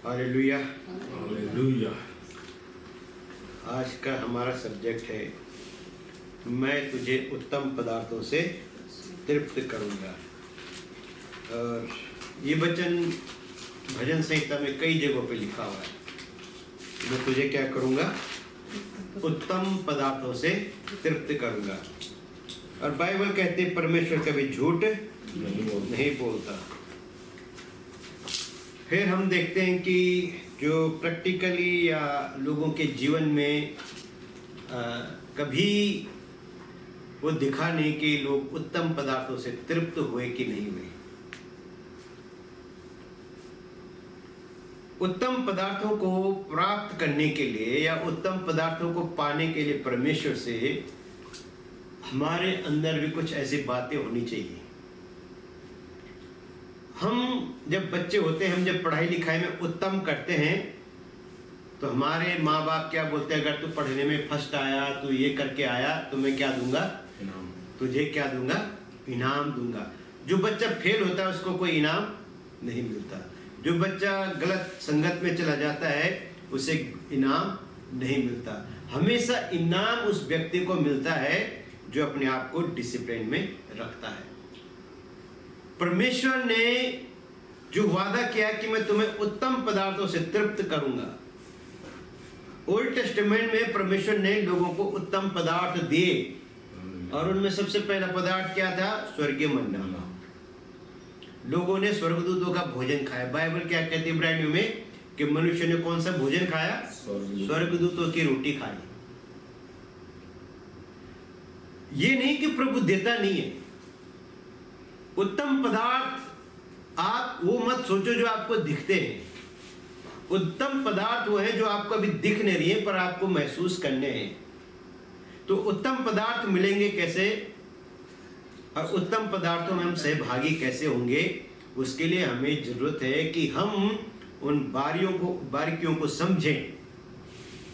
Hallelujah. Hallelujah. आज का हमारा सब्जेक्ट है, मैं तुझे उत्तम पदार्थों से तृप्त करूंगा। और ये वचन भजन संहिता में कई जगहों पे लिखा हुआ है, मैं तुझे क्या करूंगा? उत्तम पदार्थों से तृप्त करूंगा। और बाइबल कहते हैं परमेश्वर कभी झूठ नहीं बोलता। फिर हम देखते हैं कि जो प्रैक्टिकली या लोगों के जीवन में कभी वो दिखा नहीं कि लोग उत्तम पदार्थों से तृप्त हुए कि नहीं हुए। उत्तम पदार्थों को प्राप्त करने के लिए या उत्तम पदार्थों को पाने के लिए परमेश्वर से हमारे अंदर भी कुछ ऐसी बातें होनी चाहिए। हम जब बच्चे होते हैं, हम जब पढ़ाई लिखाई में उत्तम करते हैं तो हमारे माँ बाप क्या बोलते हैं? अगर तू पढ़ने में फर्स्ट आया, तू ये करके आया, तो मैं क्या दूंगा? इनाम। तुझे क्या दूंगा? इनाम दूंगा। जो बच्चा फेल होता है उसको कोई इनाम नहीं मिलता। जो बच्चा गलत संगत में चला जाता है उसे इनाम नहीं मिलता। हमेशा इनाम उस व्यक्ति को मिलता है जो अपने आप को डिसिप्लिन में रखता है। परमेश्वर ने जो वादा किया कि मैं तुम्हें उत्तम पदार्थों से तृप्त करूंगा। ओल्ड टेस्टामेंट में परमेश्वर ने लोगों को उत्तम पदार्थ दिए और उनमें सबसे पहला पदार्थ क्या था? स्वर्गीय मन्ना। लोगों ने स्वर्गदूतों का भोजन खाया। बाइबल क्या कहती है इब्रानियों में कि मनुष्य ने कौन सा भोजन खाया? स्वर्गदूतों की रोटी खाई। ये नहीं कि प्रभु देता नहीं है। उत्तम पदार्थ आप वो मत सोचो जो आपको दिखते हैं। उत्तम पदार्थ वो है जो आपको अभी दिख नहीं रही है पर आपको महसूस करने हैं। तो उत्तम पदार्थ मिलेंगे कैसे और उत्तम पदार्थों में हम सहभागी कैसे होंगे? उसके लिए हमें जरूरत है कि हम उन बारीकियों को समझें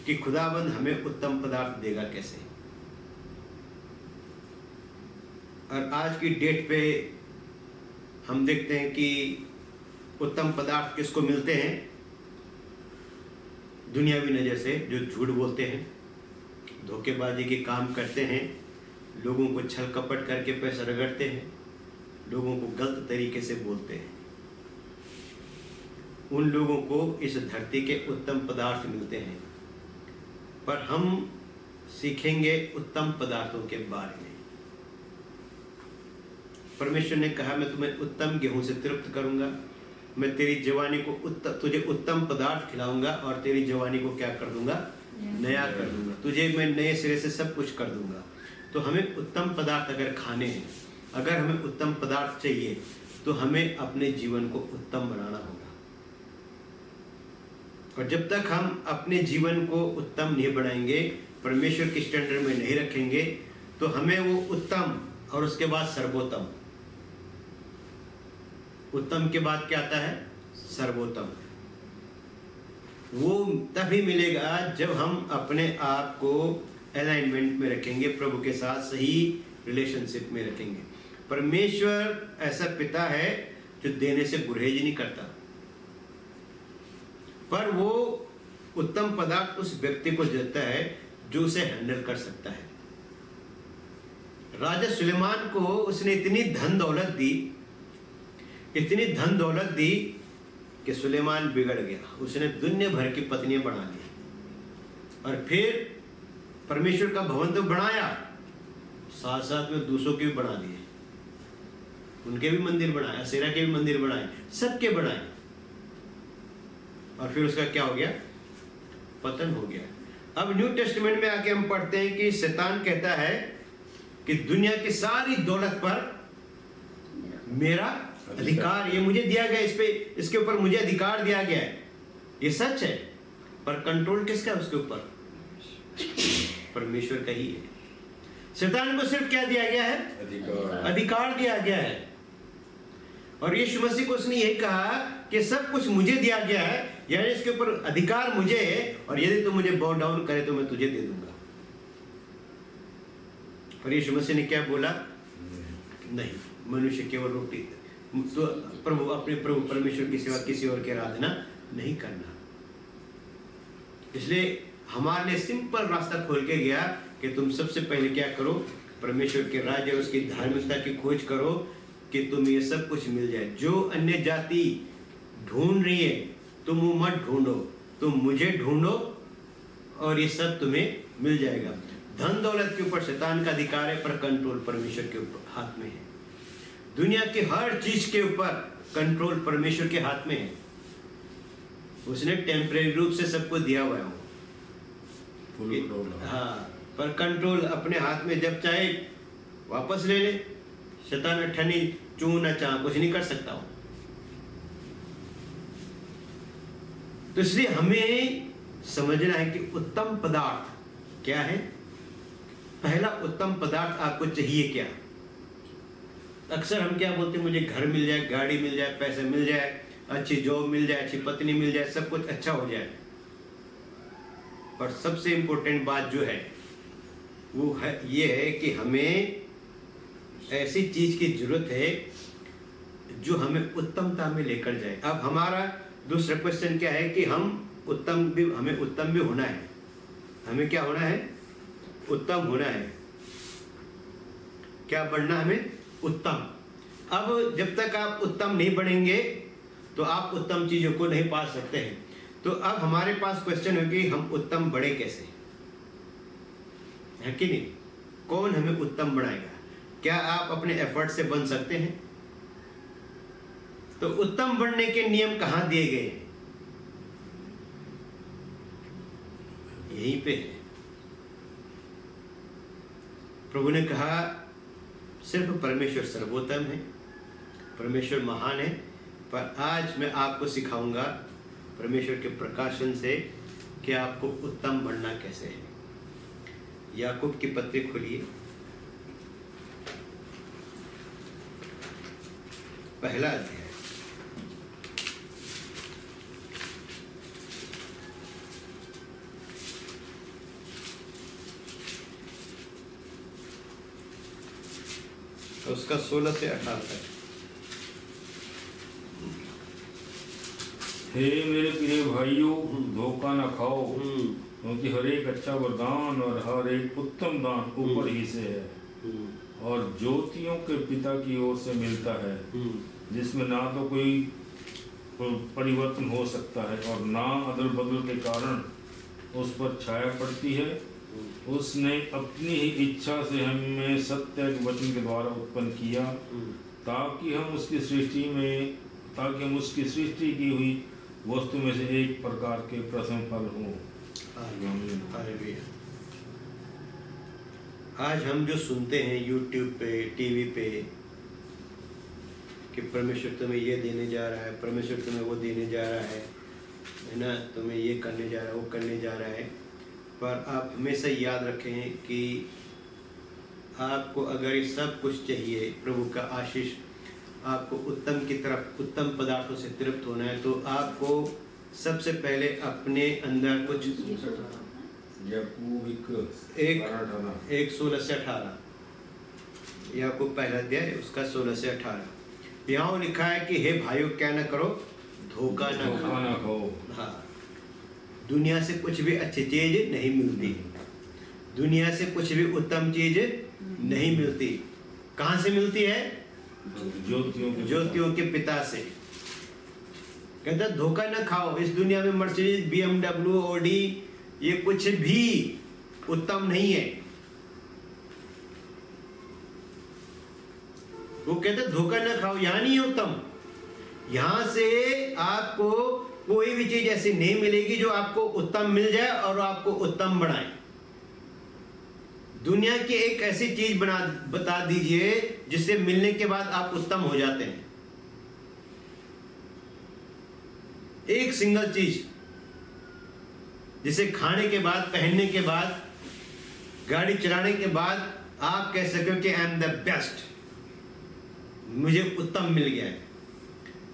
कि खुदाबंद हमें उत्तम पदार्थ देगा कैसे। और आज की डेट पे हम देखते हैं कि उत्तम पदार्थ किसको मिलते हैं? दुनियावी नजर से जो झूठ बोलते हैं, धोखेबाजी के काम करते हैं, लोगों को छल कपट करके पैसा रगड़ते हैं, लोगों को गलत तरीके से बोलते हैं। उन लोगों को इस धरती के उत्तम पदार्थ मिलते हैं। पर हम सीखेंगे उत्तम पदार्थों के बारे में। परमेश्वर ने कहा मैं तुम्हें उत्तम गेहूं से तृप्त करूंगा। मैं तेरी जवानी को तुझे उत्तम पदार्थ खिलाऊंगा और तेरी जवानी को क्या कर दूंगा? नया कर दूंगा। तुझे मैं नए सिरे से सब कुछ कर दूंगा। तो हमें उत्तम पदार्थ अगर खाने हैं, अगर हमें उत्तम पदार्थ चाहिए तो हमें अपने जीवन को उत्तम बनाना होगा। और जब तक हम अपने जीवन को उत्तम नहीं बनाएंगे, परमेश्वर के स्टैंडर्ड में नहीं रखेंगे, तो हमें वो उत्तम और उसके बाद सर्वोत्तम, उत्तम के बाद क्या आता है? सर्वोत्तम। वो तभी मिलेगा जब हम अपने आप को अलाइनमेंट में रखेंगे, प्रभु के साथ सही रिलेशनशिप में रखेंगे। परमेश्वर ऐसा पिता है जो देने से गुरेज नहीं करता, पर वो उत्तम पदार्थ उस व्यक्ति को देता है जो उसे हैंडल कर सकता है। राजा सुलेमान को उसने इतनी धन दौलत दी कि सुलेमान बिगड़ गया। उसने दुनिया भर की पत्नियां बना ली और फिर परमेश्वर का भवन तो बनाया, साथ साथ में दूसरों के भी बना दिए। उनके भी मंदिर बनाए, असेरा के भी मंदिर बनाए, सबके बनाए। और फिर उसका क्या हो गया? पतन हो गया। अब न्यू टेस्टामेंट में आके हम पढ़ते हैं कि शैतान कहता है कि दुनिया की सारी दौलत पर मेरा अधिकार, ये मुझे दिया गया, इसके ऊपर मुझे अधिकार दिया गया है। ये सच है, पर कंट्रोल किसका है उसके ऊपर? परमेश्वर का ही है। शैतान को सिर्फ क्या दिया गया है? अधिकार दिया गया है। और यीशु मसीह को उसने यही कहा कि सब कुछ मुझे दिया गया है, यानी इसके ऊपर अधिकार मुझे है, और यदि तू मुझे बाउ डाउन करे तो मैं तुझे दे दूंगा। पर यीशु मसीह ने क्या बोला? नहीं, मनुष्य केवल रोटी तो प्रभु परमेश्वर की सिवा किसी और की आराधना नहीं करना। इसलिए हमारे लिए सिंपल रास्ता खोल के गया कि तुम सबसे पहले क्या करो, परमेश्वर के राज्य और उसकी धार्मिकता की खोज करो कि तुम्हें ये सब कुछ मिल जाए। जो अन्य जाति ढूंढ रही है तुम वो मत ढूंढो, तुम मुझे ढूंढो और ये सब तुम्हें मिल जाएगा। धन दौलत के ऊपर शैतान का अधिकार है, पर कंट्रोल परमेश्वर के हाथ में है। दुनिया की हर चीज के ऊपर कंट्रोल परमेश्वर के हाथ में है। उसने टेम्परेरी रूप से सबको दिया हुआ है हाँ, पर कंट्रोल अपने हाथ में, जब चाहे वापस ले ले। शैतान अठन्नी चू न चाह कुछ नहीं कर सकता हो। तो इसलिए हमें समझना है कि उत्तम पदार्थ क्या है। पहला उत्तम पदार्थ आपको चाहिए क्या। अक्सर हम क्या बोलते हैं, मुझे घर मिल जाए, गाड़ी मिल जाए, पैसे मिल जाए, अच्छी जॉब मिल जाए, अच्छी पत्नी मिल जाए, सब कुछ अच्छा हो जाए। पर सबसे इंपॉर्टेंट बात जो है वो है ये है कि हमें ऐसी चीज की जरूरत है जो हमें उत्तमता में लेकर जाए। अब हमारा दूसरा क्वेश्चन क्या है कि हमें उत्तम भी होना है। हमें क्या होना है, उत्तम होना है। क्या बनना हमें, उत्तम। अब जब तक आप उत्तम नहीं बनेंगे तो आप उत्तम चीजों को नहीं पा सकते हैं। तो अब हमारे पास क्वेश्चन होगी, हम उत्तम बने कैसे, है कि नहीं। कौन हमें उत्तम बनाएगा। क्या आप अपने एफर्ट से बन सकते हैं। तो उत्तम बनने के नियम कहां दिए गए हैं, यहीं पे है। प्रभु ने कहा सिर्फ परमेश्वर सर्वोत्तम है, परमेश्वर महान है। पर आज मैं आपको सिखाऊंगा परमेश्वर के प्रकाशन से कि आपको उत्तम बनना कैसे है। याकूब की पत्री खोलिए, पहला अध्याय। तो उसका 16 से 18 तक। हे मेरे प्रिय भाइयों, धोखा न खाओ, क्योंकि हर एक अच्छा वरदान और हर एक उत्तम दान ऊपर ही से है और ज्योतियों के पिता की ओर से मिलता है, जिसमें ना तो कोई परिवर्तन हो सकता है और ना अदल बदल के कारण उस पर छाया पड़ती है। उसने अपनी ही इच्छा से हमें सत्य के वचन के द्वारा उत्पन्न किया ताकि हम उसकी सृष्टि की हुई वस्तु में से एक प्रकार के प्रथम फल हों। आज हम जो सुनते हैं YouTube पे, टीवी पे कि परमेश्वर तुम्हें ये देने जा रहा है, परमेश्वर तुम्हें वो देने जा रहा है ना, तुम्हें ये करने जा रहा है, वो करने जा रहा है। पर आप हमेशा याद रखें कि आपको अगर ये सब कुछ चाहिए, प्रभु का आशीष, आपको उत्तम की तरफ, उत्तम पदार्थों से तृप्त होना है, तो आपको सबसे पहले अपने अंदर कुछ एक 16 से 18 याकूब पहला अध्याय उसका 16 से 18 यहाँ लिखा है कि हे भाइयों क्या न करो, धोखा न खाओ। हाँ, दुनिया से कुछ भी अच्छी चीज नहीं मिलती, दुनिया से कुछ भी उत्तम चीज नहीं मिलती। कहाँ से मिलती है, ज्योतियों के पिता से। कहता धोखा न खाओ। इस दुनिया में मर्सिडीज, BMW, ऑडी ये कुछ भी उत्तम नहीं है। वो कहते धोखा न खाओ, यहां नहीं है उत्तम। यहां से आपको कोई भी चीज ऐसी नहीं मिलेगी जो आपको उत्तम मिल जाए और आपको उत्तम बनाए। दुनिया की एक ऐसी चीज बता दीजिए जिससे मिलने के बाद आप उत्तम हो जाते हैं। एक सिंगल चीज जिसे खाने के बाद, पहनने के बाद, गाड़ी चलाने के बाद आप कह सको कि आई एम द बेस्ट, मुझे उत्तम मिल गया है।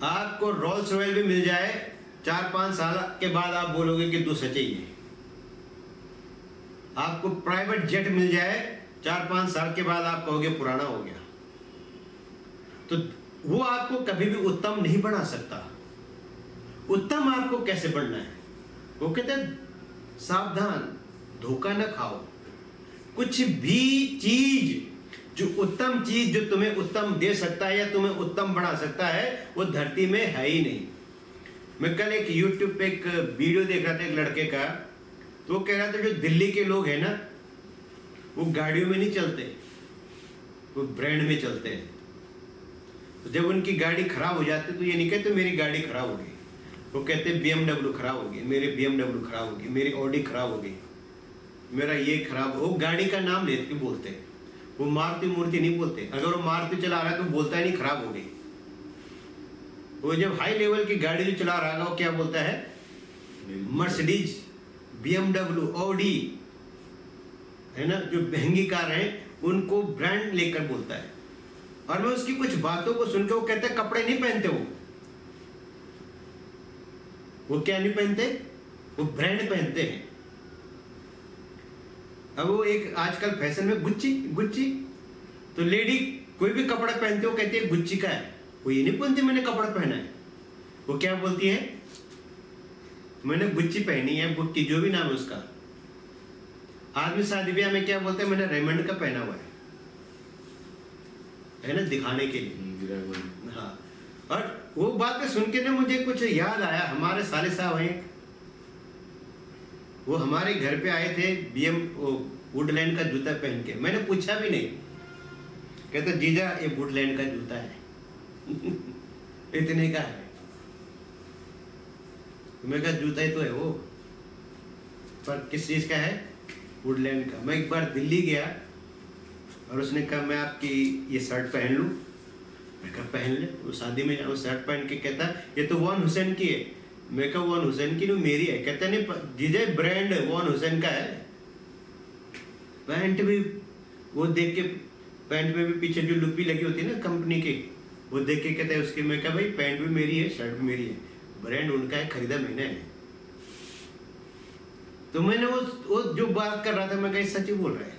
आपको रोल्स रॉयल भी मिल जाए 4-5 साल के बाद आप बोलोगे कि दूसरा चाहिए। आपको प्राइवेट जेट मिल जाए 4-5 साल के बाद आप कहोगे पुराना हो गया। तो वो आपको कभी भी उत्तम नहीं बना सकता। उत्तम आपको कैसे बनना है? वो कहते हैं सावधान, धोखा न खाओ। कुछ भी चीज जो उत्तम चीज जो तुम्हें उत्तम दे सकता है या तुम्हें उत्तम बना सकता है, वो धरती में है ही नहीं। मैं कल एक YouTube पे एक वीडियो देख रहा था एक लड़के का, तो वो कह रहा था जो दिल्ली के लोग हैं ना, वो गाड़ियों में नहीं चलते, वो ब्रांड में चलते हैं। तो जब उनकी गाड़ी खराब हो जाती है तो ये नहीं कहते मेरी गाड़ी खराब हो गई, वो कहते BMW खराब हो गई, मेरी BMW खराब हो गई, मेरी ऑडी खराब हो गई, मेरा ये खराब। वो गाड़ी का नाम लेके बोलते हैं, वो मारुति मूर्ति नहीं बोलते। अगर वो मारुति चला रहा है तो बोलता है नहीं खराब हो गई। वो जब हाई लेवल की गाड़ी जो चला रहा है वो क्या बोलता है? मर्सिडीज, BMW, ऑडी, है ना, जो महंगी कार है उनको ब्रांड लेकर बोलता है। और मैं उसकी कुछ बातों को सुनकर, वो कहते हैं कपड़े नहीं पहनते वो क्या नहीं पहनते? वो ब्रांड पहनते हैं। अब वो एक आजकल फैशन में गुच्ची गुच्ची, तो लेडी कोई भी कपड़ा पहनते हो कहती है गुच्ची का है। वो ये नहीं बोलती मैंने कपड़ा पहना है, वो क्या बोलती है? मैंने गुच्ची पहनी है, बुक्की, जो भी नाम है उसका। आदमी शादी ब्याह में क्या बोलते हैं? मैंने रेमंड का पहना हुआ है ना, दिखाने के लिए। हाँ, और वो बातें सुन के ना मुझे कुछ याद आया। हमारे साले साहब हैं, वो हमारे घर पे आए थे वुडलैंड का जूता पहन के। मैंने पूछा भी नहीं, कहते जीजा ये वुडलैंड का जूता है इतने का है। मैं कहा जूता ही तो है वो, पर किस चीज का है? वुडलैंड का। मैं एक बार दिल्ली गया और उसने कहा मैं आपकी ये शर्ट पहन लूं? मैं कहा पहन ले। वो शादी में जाऊँ, शर्ट पहन के कहता ये तो वन हुसैन की है। मैं कहा वन हुसैन की नहीं, मेरी है। कहता नहीं जीजा ब्रांड वन हुसैन का है। पैंट भी वो देख के, पैंट में भी पीछे जो लुपी लगी होती है ना कंपनी की, वो देख के कहता है उसकी। मैं कहा भाई पैंट भी मेरी है, शर्ट भी मेरी है, ब्रांड उनका है, खरीदा मैंने है। तो मैंने वो जो बात कर रहा था, मैं कहीं सच ही बोल रहा है।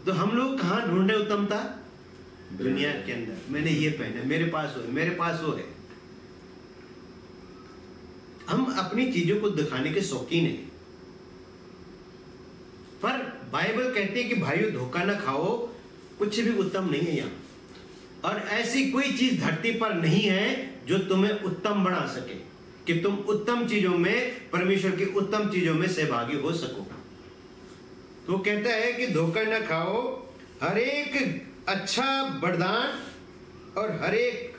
तो हम लोग कहाँ ढूंढे उत्तमता? दुनिया के अंदर। मैंने ये पहना, मेरे पास वो है, मेरे पास वो है। हम अपनी चीजों को दिखाने के शौकीन हैं, पर बाइबल कहती है कि भाइयों धोखा ना खाओ, कुछ भी उत्तम नहीं है यहाँ। और ऐसी कोई चीज धरती पर नहीं है जो तुम्हें उत्तम बना सके, कि तुम उत्तम चीजों में, परमेश्वर की उत्तम चीजों में सहभागी हो सको। तो कहता है कि धोखा न खाओ, हर एक अच्छा वरदान और हर एक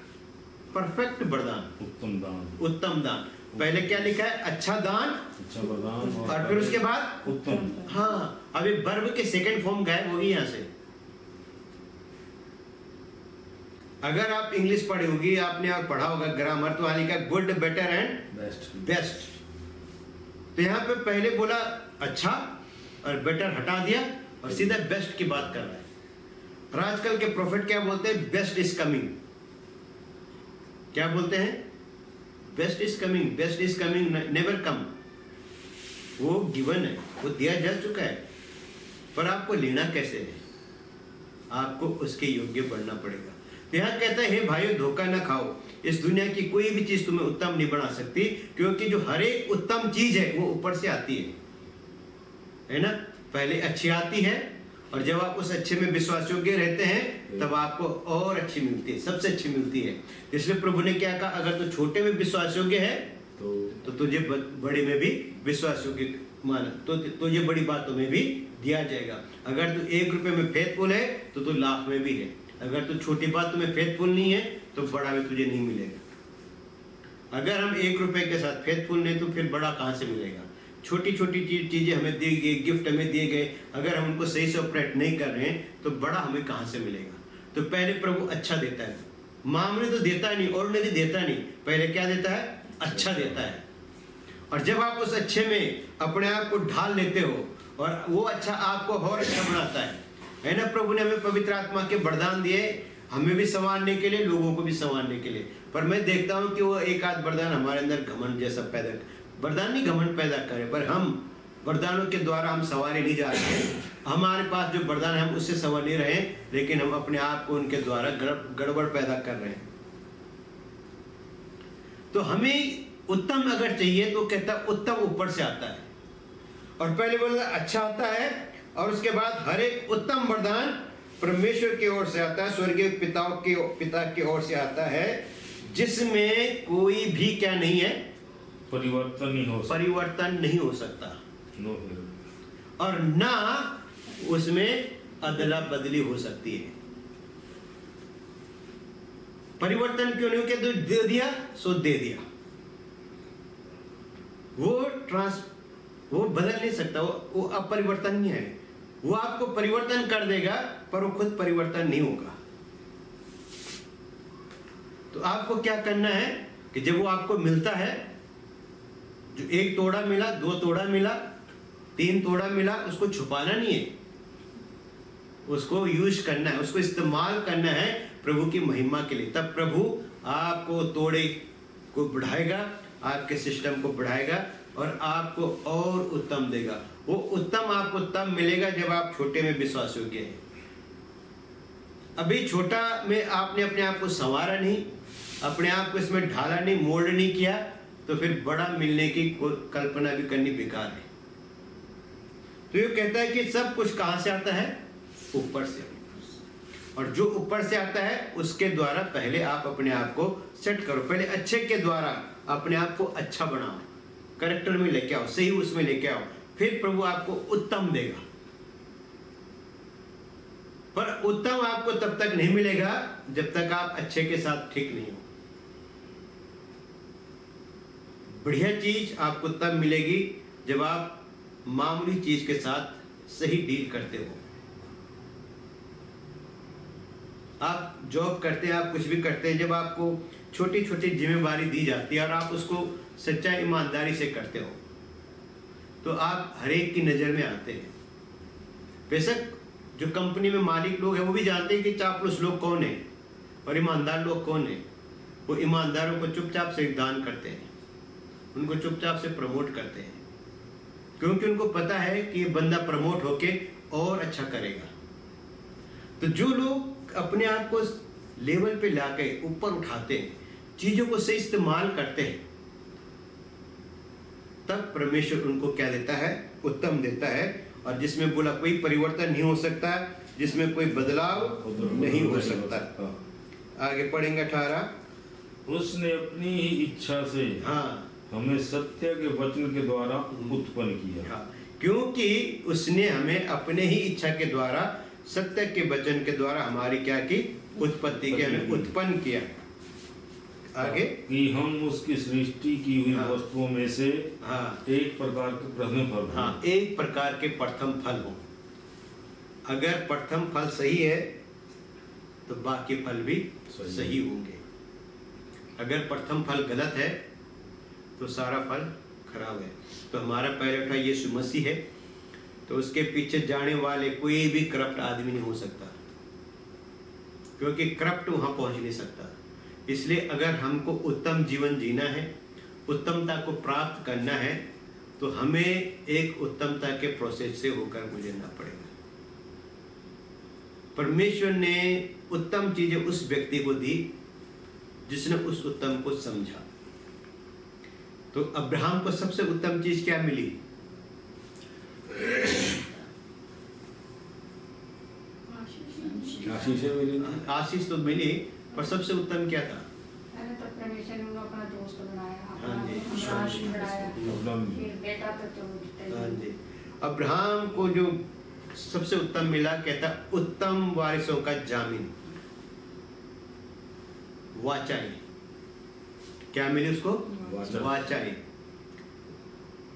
परफेक्ट वरदान, उत्तम दान। उत्तम दान। पहले क्या लिखा है? अच्छा दान, अच्छा वरदान, और फिर उसके बाद उत्तम। हाँ, अभी वर्ब के सेकंड फॉर्म गायब होगी यहां से। अगर आप इंग्लिश पढ़ी होगी, आपने और पढ़ा होगा ग्रामर, तो लिखा गुड, बेटर एंड बेस्ट। तो यहाँ पे पहले बोला अच्छा और बेटर हटा दिया और सीधा बेस्ट की बात कर रहा है। और आजकल के प्रोफेट क्या बोलते हैं? Best is coming. क्या बोलते हैं? Best is coming, best is coming, never come. वो गिवन है, वो दिया जा चुका है, पर आपको लेना कैसे है? आपको उसके योग्य बनना पड़ेगा। तो यहाँ कहता है हे भाइयों धोखा ना खाओ, इस दुनिया की कोई भी चीज तुम्हें उत्तम नहीं बना सकती, क्योंकि जो हर एक उत्तम चीज है वो ऊपर से आती है ना। पहले अच्छी आती है, और जब आप उस अच्छे में विश्वास योग्य रहते हैं तब आपको और अच्छी मिलती है, सबसे अच्छी मिलती है। इसलिए प्रभु ने क्या कहा? अगर तू छोटे में विश्वास योग्य है तो तुझे बड़े में भी विश्वास योग्य माना, तो तुझे बड़ी बातों में भी दिया जाएगा। अगर तू 1 रुपए में फेथफुल है तो तू लाख में भी है। अगर तू छोटी बात में फेथफुल नहीं है तो बड़ा में तुझे नहीं मिलेगा। अगर हम 1 रुपए के साथ फेथफुल नहीं तो फिर बड़ा कहाँ से मिलेगा? छोटी छोटी चीजें हमें दी गई, गिफ्ट हमें दिए गए, अगर हम उनको सही से ऑपरेट नहीं कर रहे हैं तो बड़ा हमें कहाँ से मिलेगा? तो पहले प्रभु अच्छा देता है, मामूली तो देता नहीं, ऑर्डिनरी देता नहीं, पहले क्या देता है? अच्छा देता है। और जब आप उस अच्छे में अपने आप को ढाल लेते हो और वो अच्छा आपको और अच्छा बनाता है ना। प्रभु ने हमें पवित्र आत्मा के वरदान दिए, हमें भी संवारने के लिए, लोगों को भी संवारने के लिए। पर मैं देखता हूँ कि वो एक आध वरदान हमारे अंदर घमंड जैसा पैदा, वरदान नहीं घमंड पैदा करे, पर हम वरदानों के द्वारा हम सवारे नहीं जा रहे। हमारे पास जो वरदान है हम उससे सवार नहीं रहे, लेकिन हम अपने आप को उनके द्वारा गड़बड़ पैदा कर रहे हैं। तो हमें उत्तम अगर चाहिए तो कहता उत्तम ऊपर से आता है, और पहले बोला अच्छा आता है, और उसके बाद हर एक उत्तम वरदान परमेश्वर की ओर से आता है, स्वर्गीय पिता की ओर से आता है, जिसमें कोई भी क्या नहीं है, परिवर्तन नहीं हो सकता, नो, और ना उसमें अदला बदली हो सकती है। परिवर्तन क्यों नहीं हो, क्या दे दिया सो दे दिया, वो बदल नहीं सकता, वो अपरिवर्तन नहीं है। वो आपको परिवर्तन कर देगा पर वो खुद परिवर्तन नहीं होगा। तो आपको क्या करना है कि जब वो आपको मिलता है, जो 1 तोड़ा मिला, 2 तोड़ा मिला, 3 तोड़ा मिला, उसको छुपाना नहीं है, उसको यूज करना है, उसको इस्तेमाल करना है प्रभु की महिमा के लिए। तब प्रभु आपको तोड़े को बढ़ाएगा, आपके सिस्टम को बढ़ाएगा और आपको और उत्तम देगा। वो उत्तम आपको तब मिलेगा जब आप छोटे में विश्वास योग्य हैं। अभी छोटा में आपने अपने आप को संवारा नहीं, अपने आप को इसमें ढाला नहीं, मोल्ड नहीं किया, तो फिर बड़ा मिलने की कल्पना भी करनी बेकार है। तो ये कहता है कि सब कुछ कहां से आता है, ऊपर से, और जो ऊपर से आता है उसके द्वारा पहले आप अपने आप को सेट करो, पहले अच्छे के द्वारा अपने आप को अच्छा बनाओ, कैरेक्टर में लेके आओ, सही उसमें लेके आओ, फिर प्रभु आपको उत्तम देगा। पर उत्तम आपको तब तक नहीं मिलेगा जब तक आप अच्छे के साथ ठीक नहीं हो। बढ़िया चीज आपको तब मिलेगी जब आप मामूली चीज के साथ सही डील करते हो। आप जॉब करते हैं, आप कुछ भी करते हैं, जब आपको छोटी छोटी जिम्मेवारी दी जाती है और आप उसको सच्चाई ईमानदारी से करते हो तो आप हर एक की नज़र में आते हैं। बेशक जो कंपनी में मालिक लोग हैं वो भी जानते हैं कि चापलूस लोग कौन है और ईमानदार लोग कौन है। वो ईमानदारों को चुपचाप से दान करते हैं, उनको चुपचाप से प्रमोट करते हैं, क्योंकि उनको पता है कि ये बंदा प्रमोट होके और अच्छा करेगा। तो जो लोग अपने आप को लेवल पे लाके ऊपर उठाते हैं, चीज़ों को सही इस्तेमाल करते हैं, तब परमेश्वर उनको क्या देता है, उत्तम देता है। और जिसमें बोला कोई परिवर्तन नहीं हो सकता, जिसमें कोई बदलाव नहीं हो सकता। आगे पढ़ेंगे 18। उसने अपनी ही इच्छा से हमें सत्य के वचन के द्वारा उत्पन्न किया। क्योंकि उसने हमें अपने ही इच्छा के द्वारा सत्य के वचन के द्वारा हमारी क्या की, उत्पत्ति की, हमें उत्पन्न किया। आगे कि हम उसकी सृष्टि की हुई वस्तुओं में से एक प्रकार के प्रथम फल एक प्रकार के प्रथम फल हो। अगर प्रथम फल सही है तो बाकी फल भी सही होंगे। अगर प्रथम फल गलत है तो सारा फल खराब है। तो हमारा पहले उठा यीशु मसीह है, तो उसके पीछे जाने वाले कोई भी करप्ट आदमी नहीं हो सकता, क्योंकि करप्ट वहां पहुंच नहीं सकता। इसलिए अगर हमको उत्तम जीवन जीना है, उत्तमता को प्राप्त करना है, तो हमें एक उत्तमता के प्रोसेस से होकर गुजरना पड़ेगा। परमेश्वर ने उत्तम चीजें उस व्यक्ति को दी जिसने उस उत्तम को समझा। तो अब्राहम को सबसे उत्तम चीज क्या मिली? आशीष तो मिली, पर सबसे उत्तम क्या था? तो परमेश्वर ने उनको अपना दोस्त बनाया, हाँ जी, हाँ जी। अब्राहम को जो सबसे उत्तम मिला, कहता उत्तम वारिसों का जामीन, वाचाई। क्या मिली उसको? वाचाई।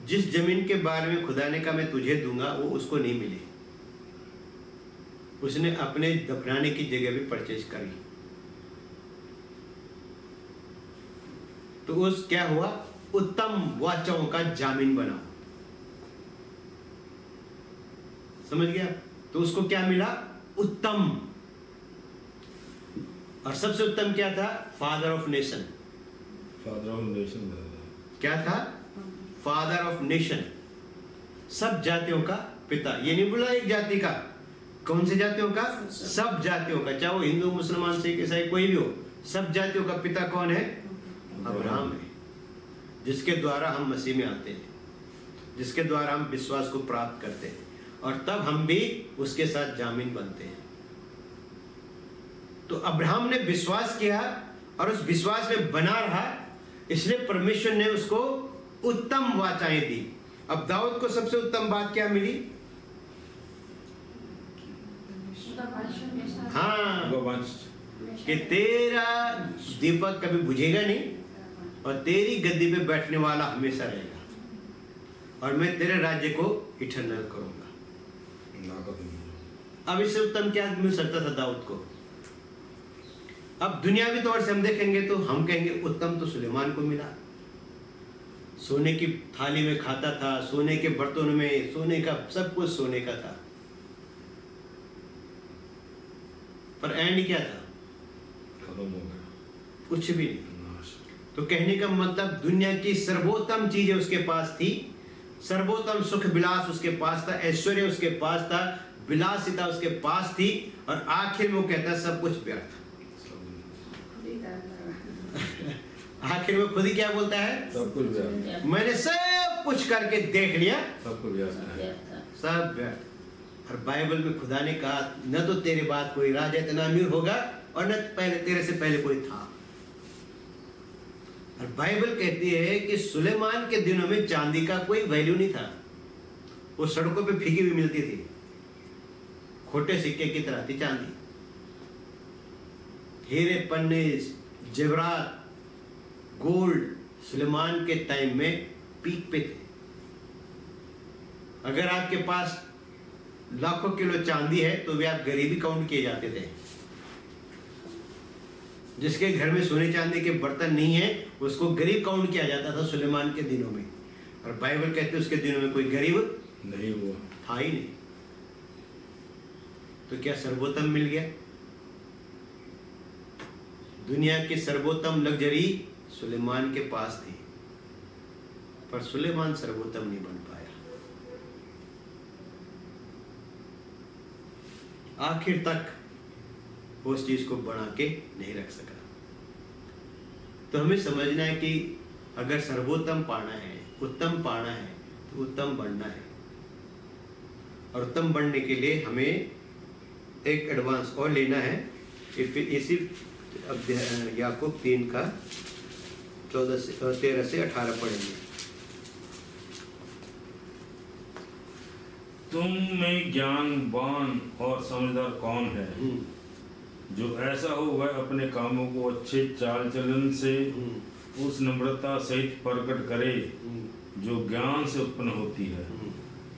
जिस जमीन के बारे में खुदा ने कहा मैं तुझे दूंगा, वो उसको नहीं मिली। उसने अपने दफनाने की जगह भी परचेज करी। तो उस क्या हुआ? उत्तम वाचाओं का जामीन बना। समझ गया? तो उसको क्या मिला? उत्तम। और सबसे उत्तम क्या था? Father of nation. Father of nation क्या था? फादर ऑफ नेशन, सब जातियों का पिता। ये नहीं बोला एक जाति का। कौन सी जातियों का? सब जातियों का, चाहे वो हिंदू, मुसलमान, सिख, ईसाई कोई भी हो, सब जातियों का पिता कौन है? अब्राहम है, जिसके द्वारा हम मसीह में आते हैं, जिसके द्वारा हम विश्वास को प्राप्त करते हैं, और तब हम भी उसके साथ जामीन बनते हैं। तो अब्राहम ने विश्वास किया और उस विश्वास में बना रहा, इसलिए परमेश्वर ने उसको उत्तम वाचाएं दी। अब दाऊद को सबसे उत्तम बात क्या मिली? उसका वंश हमेशा हाँ, वो वंश कि तेरा दीपक कभी बुझेगा नहीं और तेरी गद्दी पे बैठने वाला हमेशा रहेगा, और मैं तेरे राज्य को इटर्नल करूंगा। अब इससे उत्तम क्या मिल सकता था दाऊद को? अब दुनियावी तौर से हम देखेंगे तो हम कहेंगे उत्तम तो सुलेमान को मिला। सोने की थाली में खाता था, सोने के बर्तनों में, सोने का सब कुछ सोने का था, पर एंड क्या था? खत्म हो गया, कुछ भी नहीं। नाश। तो कहने का मतलब दुनिया की सर्वोत्तम चीजें उसके पास थी, सर्वोत्तम सुख विलास उसके पास था, ऐश्वर्य उसके पास था, विलासिता उसके पास थी, और आखिर में वो कहता सब कुछ व्यर्थ। खुद ही कर रहा आखिर में खुद ही क्या बोलता है? सब कुछ व्यर्थ, मैंने सब कुछ करके देख लिया, सब कुछ व्यर्थ है। सब व्यर्थ। और बाइबल में खुदा ने कहा न तो तेरे बाद कोई राजा इतना अमीर होगा, और न पहले तेरे से पहले कोई था। और बाइबल कहती है कि सुलेमान के दिनों में चांदी का कोई वैल्यू नहीं था, वो सड़कों पे फीकी हुई मिलती थी, खोटे सिक्के की तरह थी चांदी। हीरे, पन्ने, जेवरात, गोल्ड सुलेमान के टाइम में पीक पे थे। अगर आपके पास लाखों किलो चांदी है तो वे आप गरीबी काउंट किए जाते थे। जिसके घर में सोने चांदी के बर्तन नहीं है उसको गरीब काउंट किया जाता था सुलेमान के दिनों में। और बाइबल कहते उसके दिनों में कोई गरीब नहीं हुआ, था ही नहीं। तो क्या सर्वोत्तम मिल गया? दुनिया की सर्वोत्तम लग्जरी सुलेमान के पास थी, पर सुलेमान सर्वोत्तम नहीं बन पाया। आखिर तक वो उस चीज को बना के नहीं रख सका। तो हमें समझना है कि अगर सर्वोत्तम पाना है, उत्तम पाना है, तो उत्तम बनना है। और उत्तम बनने के लिए हमें एक एडवांस और लेना है। इसी याकूब 3 का 13 से 18 पढ़ेंगे। तुम में ज्ञानवान और समझदार कौन है? जो ऐसा हो वह अपने कामों को अच्छे चाल चलन से उस नम्रता सहित प्रकट करे जो ज्ञान से उत्पन्न होती है।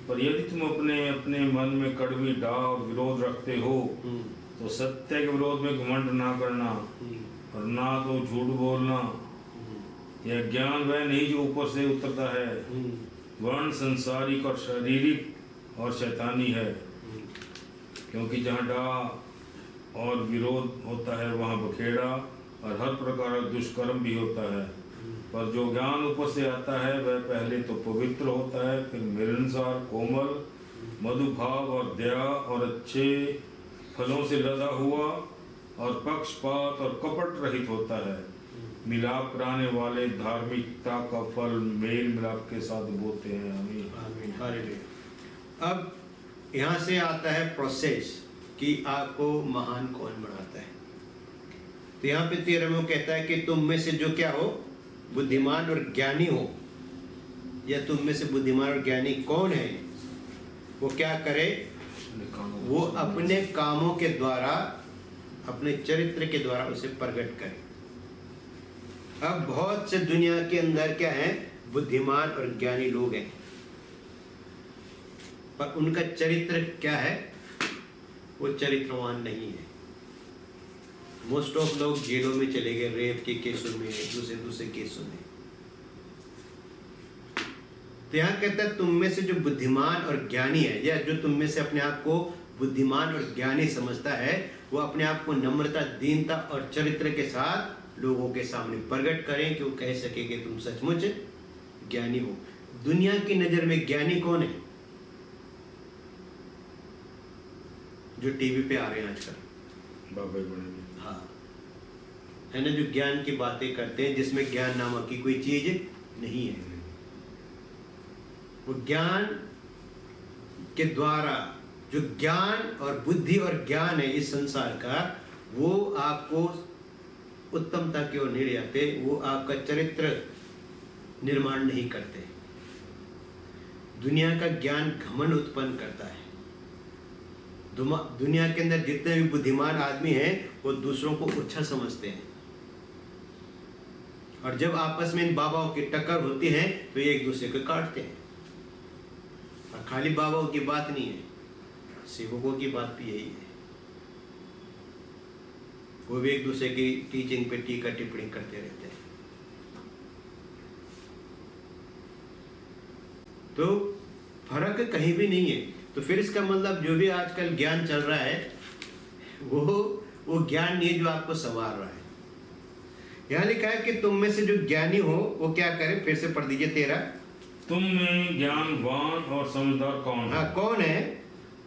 पर यदि तुम अपने अपने मन में कड़वी डाह और विरोध रखते हो तो सत्य के विरोध में घमंड ना करना और ना तो झूठ बोलना। यह ज्ञान वह नहीं जो ऊपर से उतरता है, वर्ण संसारिक और शारीरिक और शैतानी है। क्योंकि जहाँ डाह और विरोध होता है वहाँ बखेड़ा और हर प्रकार का दुष्कर्म भी होता है। पर जो ज्ञान ऊपर से आता है वह पहले तो पवित्र होता है, फिर मिलनसार, कोमल, मधुभाव और दया और अच्छे फलों से लदा हुआ और पक्षपात और कपट रहित होता है। मिलाप कराने वाले धार्मिकता का फल मेल मिलाप के साथ बोते हैं। आमीन, आमीन, हालेलुया। अब यहाँ से आता है प्रोसेस कि आपको महान कौन बनाता है। तो यहाँ पे 13 में वो कहता है कि तुम में से जो क्या हो, बुद्धिमान और ज्ञानी हो। या तुम में से बुद्धिमान और ज्ञानी कौन है? वो क्या करे? वो अपने कामों के द्वारा, अपने चरित्र के द्वारा उसे प्रकट करे। अब बहुत से दुनिया के अंदर क्या है, बुद्धिमान और ज्ञानी लोग हैं, पर उनका चरित्र क्या है? वो चरित्रवान नहीं है। मोस्ट ऑफ लोग जेलों में चले गए, रेप के केसों में, दूसरे केसों में। तो यहाँ कहता है तुम में से जो बुद्धिमान और ज्ञानी है, या जो तुम में से अपने आप को बुद्धिमान और ज्ञानी समझता है, वो अपने आप को नम्रता, दीनता और चरित्र के साथ लोगों के सामने प्रकट करें कि वो कह सके कि तुम सचमुच ज्ञानी हो। दुनिया की नजर में ज्ञानी कौन है? जो टीवी पे आ रहे हैं आजकल। बाबा बड़े, हाँ, है ना, जो ज्ञान की बातें करते हैं जिसमें ज्ञान नामक की कोई चीज नहीं है। वो ज्ञान के द्वारा जो ज्ञान और बुद्धि और ज्ञान है इस संसार का, वो आपको उत्तमता की ओर नहीं ले जाते, वो आपका चरित्र निर्माण नहीं करते। दुनिया का ज्ञान घमंड उत्पन्न करता है। दुनिया के अंदर जितने भी बुद्धिमान आदमी हैं वो दूसरों को अच्छा समझते हैं, और जब आपस में इन बाबाओं की टक्कर होती है तो ये एक दूसरे को काटते हैं। और खाली बाबाओं की बात नहीं है, सेवकों की बात भी यही है। वो भी एक दूसरे की टीचिंग पे टीका टिप्पणी करते रहते हैं। तो फर्क कहीं भी नहीं है। तो फिर इसका मतलब जो भी आजकल ज्ञान चल रहा है वो ज्ञान नहीं है जो आपको संवार रहा है। यहाँ लिखा है कि तुम में से जो ज्ञानी हो वो क्या करे, फिर से पढ़ दीजिए 13। तुम में ज्ञानवान और समझदार कौन है? हाँ, कौन है?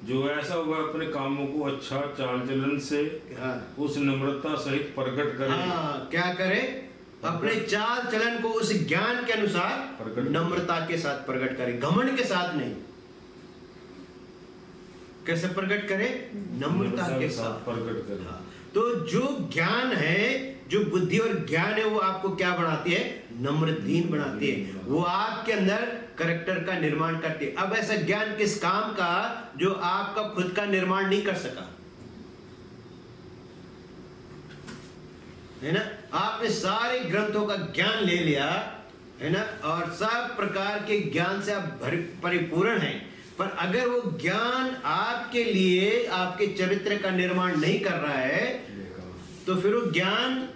जो ऐसा हुआ अपने कामों को अच्छा चाल चलन से हाँ, उस नम्रता सहित प्रकट करे। हाँ, क्या करे? अपने चाल चलन को उस ज्ञान के अनुसार प्रकट, नम्रता के साथ प्रकट करे, घमंड के साथ नहीं। कैसे प्रकट करे? नम्रता के साथ प्रकट करे। हाँ, तो जो ज्ञान है, जो बुद्धि और ज्ञान है, वो आपको क्या बनाती है? नम्र दीन बनाती है। वो आपके अंदर कैरेक्टर का निर्माण करती है। अब ऐसा ज्ञान किस काम का जो आपका खुद का निर्माण नहीं कर सका, है ना? आपने सारे ग्रंथों का ज्ञान ले लिया, है ना, और सब प्रकार के ज्ञान से आप परिपूर्ण हैं, पर अगर वो ज्ञान आपके लिए आपके चरित्र का निर्माण नहीं कर रहा है तो फिर वो ज्ञान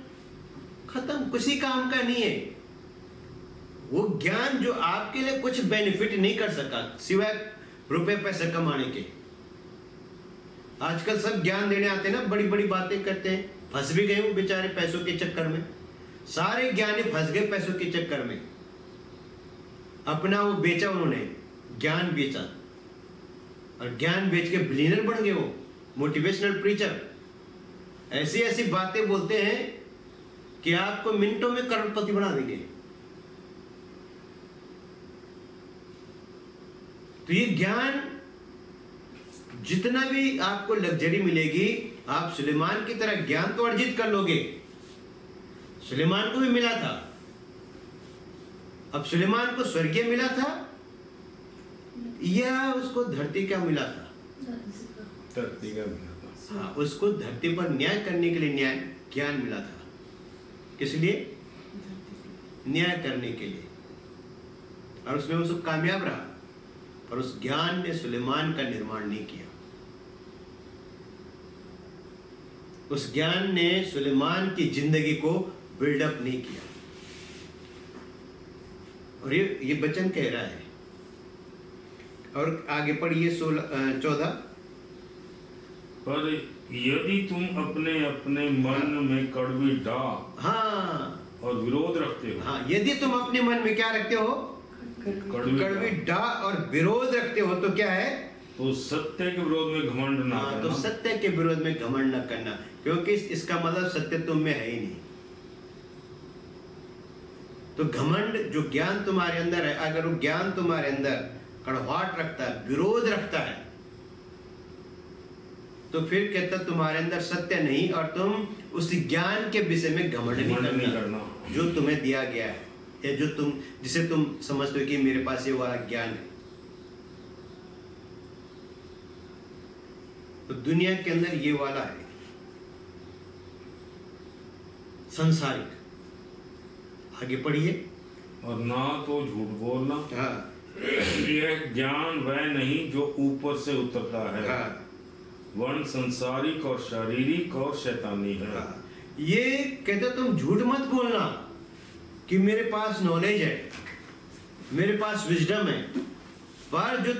खत्म, किसी काम का नहीं है। वो ज्ञान जो आपके लिए कुछ बेनिफिट नहीं कर सका सिवाय रुपए पैसे कमाने के। आजकल सब ज्ञान देने आते हैं ना, बड़ी बड़ी बातें करते हैं, फंस भी गए वो बेचारे पैसों के चक्कर में। सारे ज्ञानी फंस गए पैसों के चक्कर में। अपना वो बेचा, उन्होंने ज्ञान बेचा, और ज्ञान बेच के बिलियनर बन गए वो मोटिवेशनल प्रीचर। ऐसी ऐसी बातें बोलते हैं कि आपको मिनटों में करोड़पति बना देंगे। तो ये ज्ञान जितना भी आपको लग्जरी मिलेगी, आप सुलेमान की तरह ज्ञान तो अर्जित कर लोगे। सुलेमान को भी मिला था। अब सुलेमान को स्वर्गीय मिला था या उसको धरती का मिला था? धरती का मिला था। हाँ, उसको धरती पर न्याय करने के लिए न्याय ज्ञान मिला था। किस लिए? न्याय करने के लिए। और उसमें वो सब कामयाब रहा, पर उस ज्ञान ने सुलेमान का निर्माण नहीं किया। उस ज्ञान ने सुलेमान की जिंदगी को बिल्डअप नहीं किया। और ये वचन कह रहा है। और आगे पढ़िए 14। पर यदि तुम अपने अपने मन में कड़वी डाह हाँ, और विरोध रखते हो। हाँ, यदि तुम अपने मन में क्या रखते हो? कड़वी डाह और विरोध रखते हो, तो क्या है? तो सत्य के विरोध में घमंड ना करना। तो सत्य के विरोध में घमंड न करना, क्योंकि इसका मतलब सत्य तुम में है ही नहीं। तो घमंड, जो ज्ञान तुम्हारे अंदर है, अगर वो ज्ञान तुम्हारे अंदर कड़वाहट रखता है, विरोध रखता है, तो फिर कहता तुम्हारे अंदर सत्य नहीं, और तुम उस ज्ञान के विषय में घमंड नहीं करना जो तुम्हें दिया गया है, या जो जिसे तुम समझते हो कि मेरे पास ये वाला ज्ञान है। तो दुनिया के अंदर ये वाला है संसारिक। आगे पढ़िए। और ना तो झूठ बोलना। हाँ, यह ज्ञान वह नहीं जो ऊपर से उतरता है। हाँ, वर्ण संसारिक और शारीरिक और शैतानी है। हाँ। ये कहते तुम झूठ मत बोलना कि मेरे पास नॉलेज है, मेरे पास विजडम है, पर जो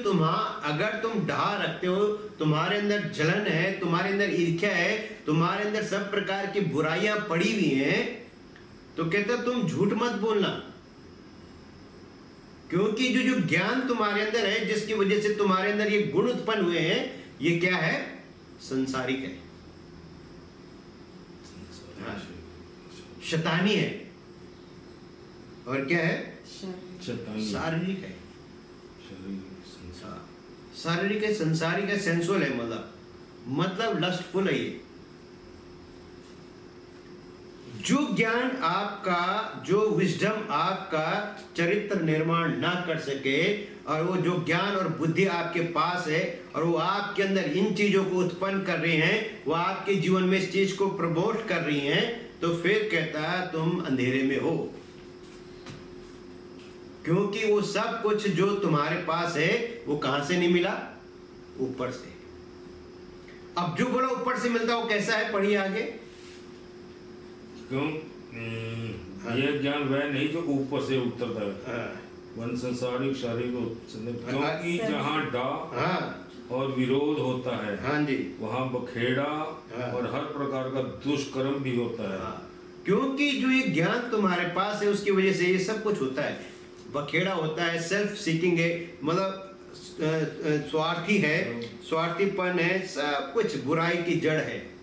अगर तुम ढा रखते हो, तुम्हारे अंदर जलन है, तुम्हारे अंदर ईर्ष्या है, तुम्हारे अंदर सब प्रकार की बुराइयां पड़ी हुई हैं, तो कहते तुम झूठ मत बोलना। क्योंकि जो ज्ञान तुम्हारे अंदर है, जिसकी वजह से तुम्हारे अंदर ये गुण उत्पन्न हुए हैं, ये क्या है? संसारिक है। हाँ। शैतानी है और क्या है, शैतानी शारीरिक है। शरीर संसार। शारीरिक है, संसारिक है, सेंसुअल है, मतलब लस्टफुल है ये। जो ज्ञान आपका, जो विजडम आपका चरित्र निर्माण ना कर सके, और वो जो ज्ञान और बुद्धि आपके पास है और वो आपके अंदर इन चीजों को उत्पन्न कर रही हैं, वो आपके जीवन में इस चीज को प्रमोट कर रही हैं, तो फिर कहता है तुम अंधेरे में हो, क्योंकि वो सब कुछ जो तुम्हारे पास है वो कहां से नहीं मिला, ऊपर से। अब जो बोला ऊपर से मिलता वो कैसा है, पढ़िए आगे। क्यों ये ज्ञान वह नहीं जो ऊपर से उतरता है, हाँ, वन संसारिक शारीरिक, क्योंकि जहाँ डाह हाँ, और विरोध होता है, हाँ जी, वहाँ बखेड़ा हाँ। और हर प्रकार का दुष्कर्म भी होता है। हाँ, क्योंकि जो ये ज्ञान तुम्हारे पास है उसकी वजह से ये सब कुछ होता है। बखेड़ा होता है, सेल्फ सीकिंग है, मतलब स्वार्थी है, स्वार्थीपन है, सब कुछ बुराई की जड़ है।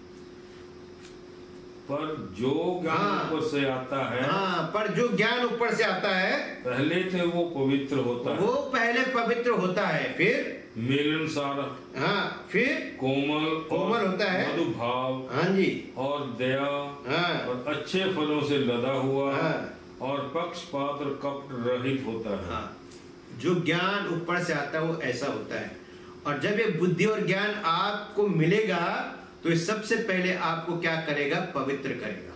पर जो ज्ञान हाँ। ऊपर से आता है, हाँ, पर जो ज्ञान ऊपर से आता है पहले से वो पवित्र होता वो है, पहले पवित्र होता है, फिर मिलनसार, हाँ, फिर कोमल होता है, मधु भाव हाँ जी, और दया हाँ, और अच्छे फलों से लदा हुआ हाँ, और पक्षपात और कपट रहित होता है। हाँ। जो ज्ञान ऊपर से आता है वो ऐसा होता है। और जब ये बुद्धि और ज्ञान आपको मिलेगा तो ये सबसे पहले आपको क्या करेगा, पवित्र करेगा।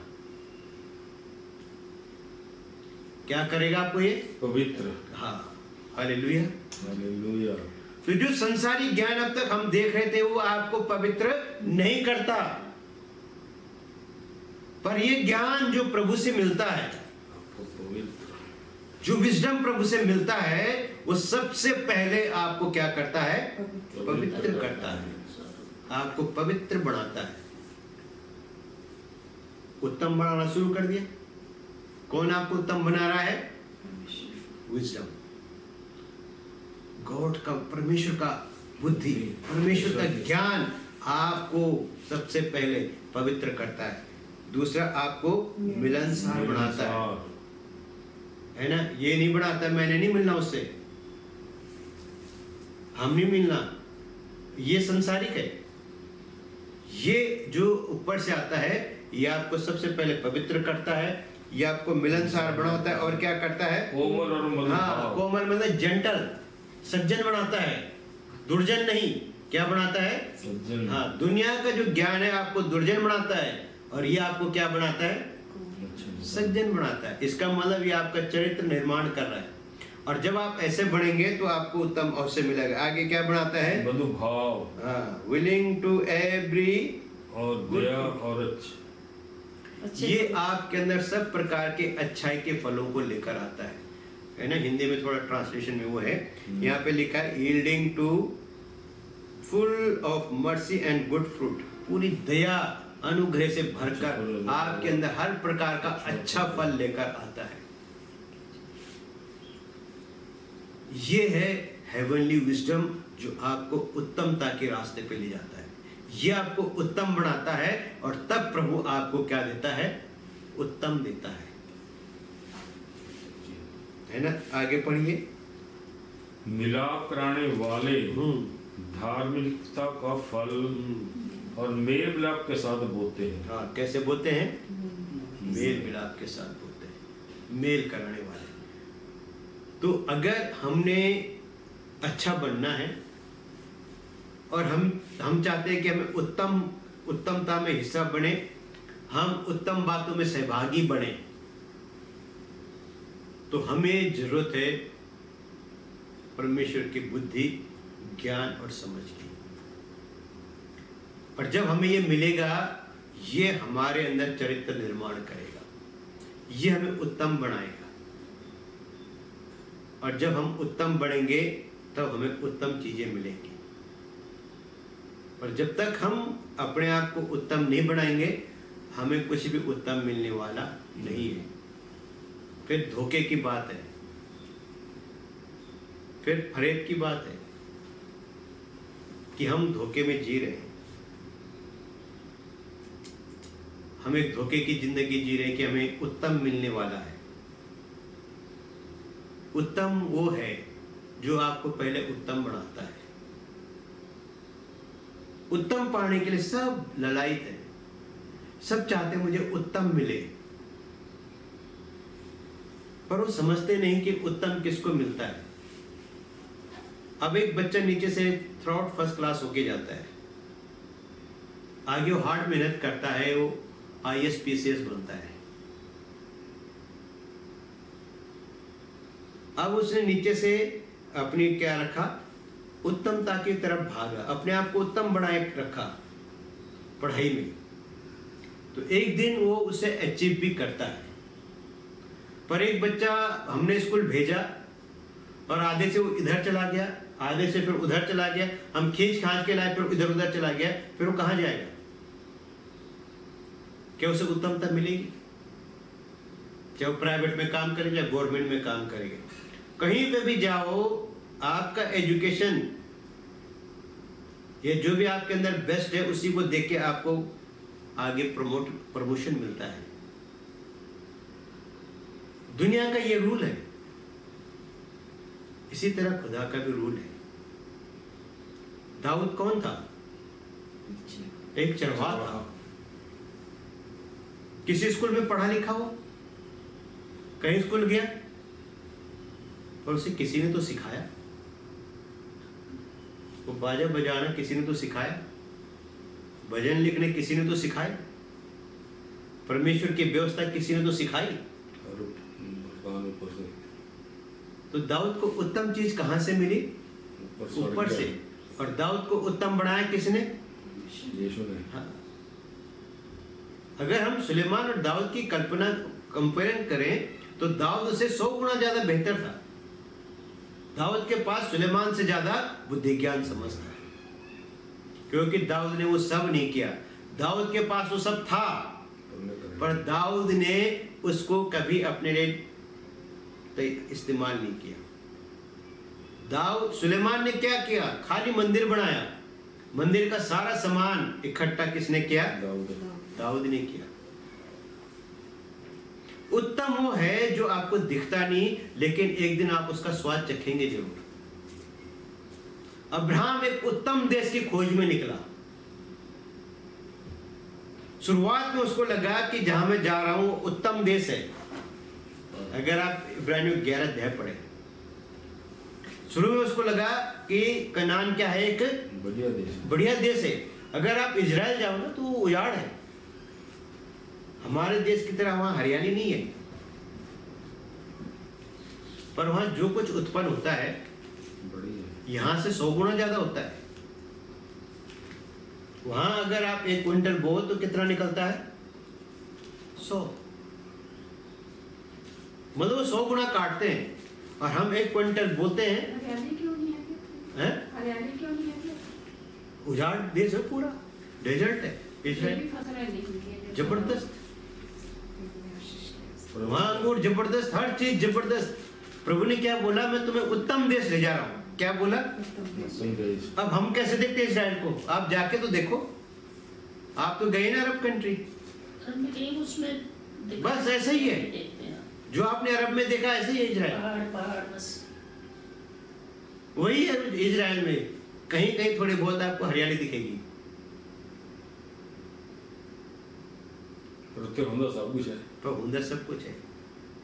क्या करेगा आपको ये, पवित्र। हाँ, हालेलुया। हालेलुया। तो जो संसारी ज्ञान अब तक हम देख रहे थे वो आपको पवित्र नहीं करता, पर ये ज्ञान जो प्रभु से मिलता है, आपको पवित्र, जो विजडम प्रभु से मिलता है, वो सबसे पहले आपको क्या करता है, पवित्र करता है, आपको पवित्र बनाता है। उत्तम बनाना शुरू कर दिया। कौन आपको उत्तम बना रहा है, विजडम, गॉड का, परमेश्वर का बुद्धि, परमेश्वर का ज्ञान आपको सबसे पहले पवित्र करता है। दूसरा, आपको मिलनसार बनाता है ना। ये नहीं बनाता मैंने नहीं मिलना उससे, हम नहीं मिलना, ये संसारिक है। ये जो ऊपर से आता है ये आपको सबसे पहले पवित्र करता है, ये आपको मिलनसार बनाता है, और क्या करता है, कोमल और मधुर हाँ, भाव। कोमल मतलब जेंटल, सज्जन बनाता है, दुर्जन नहीं। क्या बनाता है, सज्जन। हाँ, दुनिया का जो ज्ञान है आपको दुर्जन बनाता है, और ये आपको क्या बनाता है, सज्जन बनाता है। इसका मतलब ये आपका चरित्र निर्माण कर रहा है। और जब आप ऐसे बढ़ेंगे तो आपको उत्तम अवसर मिलेगा। आगे क्या बनाता है, मधु भाव हाँ, विलिंग टू एवरी, और दया और ये आपके अंदर सब प्रकार के अच्छाई के फलों को लेकर आता है ना। हिंदी में थोड़ा ट्रांसलेशन में वो है, यहाँ पे लिखा है yielding to full of mercy and good fruit, पूरी दया अनुग्रह से भरकर आपके अंदर हर प्रकार का अच्छा फल लेकर आता है। ये है हेवनली विजडम जो आपको उत्तमता के रास्ते पे ले जाता है। ये आपको उत्तम बनाता है, और तब प्रभु आपको क्या देता है, उत्तम देता है ना। आगे पढ़िए। मिलाप कराने वाले धार्मिकता का फल और मेल मिलाप के साथ बोते हैं। हाँ, कैसे बोलते हैं, मेल मिलाप के साथ बोलते हैं, मेल कराने वाले। तो अगर हमने अच्छा बनना है और हम चाहते हैं कि हमें उत्तमता में हिस्सा बने, हम उत्तम बातों में सहभागी बने, तो हमें जरूरत है परमेश्वर की बुद्धि, ज्ञान और समझ की। और जब हमें ये मिलेगा, ये हमारे अंदर चरित्र निर्माण करेगा, ये हमें उत्तम बनाएगा। और जब हम उत्तम बनेंगे तब हमें उत्तम चीजें मिलेंगी। और जब तक हम अपने आप को उत्तम नहीं बनाएंगे, हमें कुछ भी उत्तम मिलने वाला नहीं है। फिर धोखे की बात है, फिर फरेब की बात है कि हम धोखे में जी रहे हैं। हम एक धोखे की जिंदगी जी रहे हैं कि हमें उत्तम मिलने वाला है। उत्तम वो है जो आपको पहले उत्तम बनाता है। उत्तम पाने के लिए सब ललायत है, सब चाहते हैं मुझे उत्तम मिले, पर वो समझते नहीं कि उत्तम किसको मिलता है। अब एक बच्चा नीचे से थ्रू आउट फर्स्ट क्लास होके जाता है, आगे वो हार्ड मेहनत करता है, वो IAS PCS बनता है। अब उसने नीचे से अपनी क्या रखा, उत्तमता की तरफ भागा, अपने आप को उत्तम बनाए रखा पढ़ाई में, तो एक दिन वो उसे अचीव भी करता है। पर एक बच्चा हमने स्कूल भेजा और आधे से वो इधर चला गया, आधे से फिर उधर चला गया, हम खींच खांच के लाए, फिर इधर उधर चला गया, फिर वो कहाँ जाएगा? क्या उसे उत्तमता मिलेगी? चाहे वो प्राइवेट में काम करेगा या गवर्नमेंट में काम करेगा, कहीं पे भी जाओ, आपका एजुकेशन ये जो भी आपके अंदर बेस्ट है उसी को देख के आपको आगे प्रमोशन मिलता है। दुनिया का ये रूल है, इसी तरह खुदा का भी रूल है। दाऊद कौन था? एक चरवाहा था। किसी स्कूल में पढ़ा लिखा हो, कहीं स्कूल गया और उसे किसी ने तो सिखाया, वो बाजा बजाना किसी ने तो सिखाया, भजन लिखने किसी ने तो सिखाया, परमेश्वर की व्यवस्था किसी ने तो सिखाई। तो दाऊद को उत्तम चीज कहां से मिली? ऊपर से। और दाऊद को उत्तम बनाया किसने? यीशु ने। हाँ। अगर हम सुलेमान और दाऊद की कल्पना कंपेयर करें तो दाऊद उससे 100 गुना ज्यादा बेहतर था। दाऊद के पास सुलेमान से ज्यादा बुद्धि ज्ञान समझ था, क्योंकि दाऊद ने वो सब नहीं किया। दाऊद के पास वो सब था, पर दाऊद ने उसको कभी अपने लिए इस्तेमाल नहीं किया। सुलेमान ने क्या किया? खाली मंदिर बनाया, मंदिर का सारा सामान इकट्ठा किसने किया? दाऊद ने किया। उत्तम वो है जो आपको दिखता नहीं, लेकिन एक दिन आप उसका स्वाद चखेंगे जरूर। अब्राहम एक उत्तम देश की खोज में निकला। शुरुआत में उसको लगा कि जहां मैं जा रहा हूं उत्तम देश है। अगर आप इब्रानियों 11 अध्याय पढ़े, शुरू में उसको लगा कि कनान क्या है? एक बढ़िया देश है। अगर आप इजराइल जाओ ना तो उजाड़ है, हमारे देश की तरह वहां हरियाली नहीं है, पर वहां जो कुछ उत्पन्न होता है यहां से 100 गुना ज्यादा होता है। वहां अगर आप 1 क्विंटल बो तो कितना निकलता है? 100। मतलब 100 गुना काटते हैं और हम 1 क्विंटल बोते हैं। हरियाली क्यों नहीं है? हरियाली क्यों नहीं है? उजाड़ देश है, पूरा डेजर्ट है इजराइल। जबरदस्त, वहां अंगूर जबरदस्त, हर चीज जबरदस्त। प्रभु ने क्या बोला? मैं तुम्हें उत्तम देश ले जा रहा हूं। क्या बोला? अब हम कैसे देखते हैं इजराइल को? आप जाके तो देखो, आप तो गए ना अरब कंट्री, बस ऐसे ही है। जो आपने अरब में देखा ऐसे ही है इजराइल, वही है इजराइल में। कहीं कहीं थोड़ी बहुत आपको हरियाली दिखेगी, सब कुछ है, तो अंदर सब कुछ है।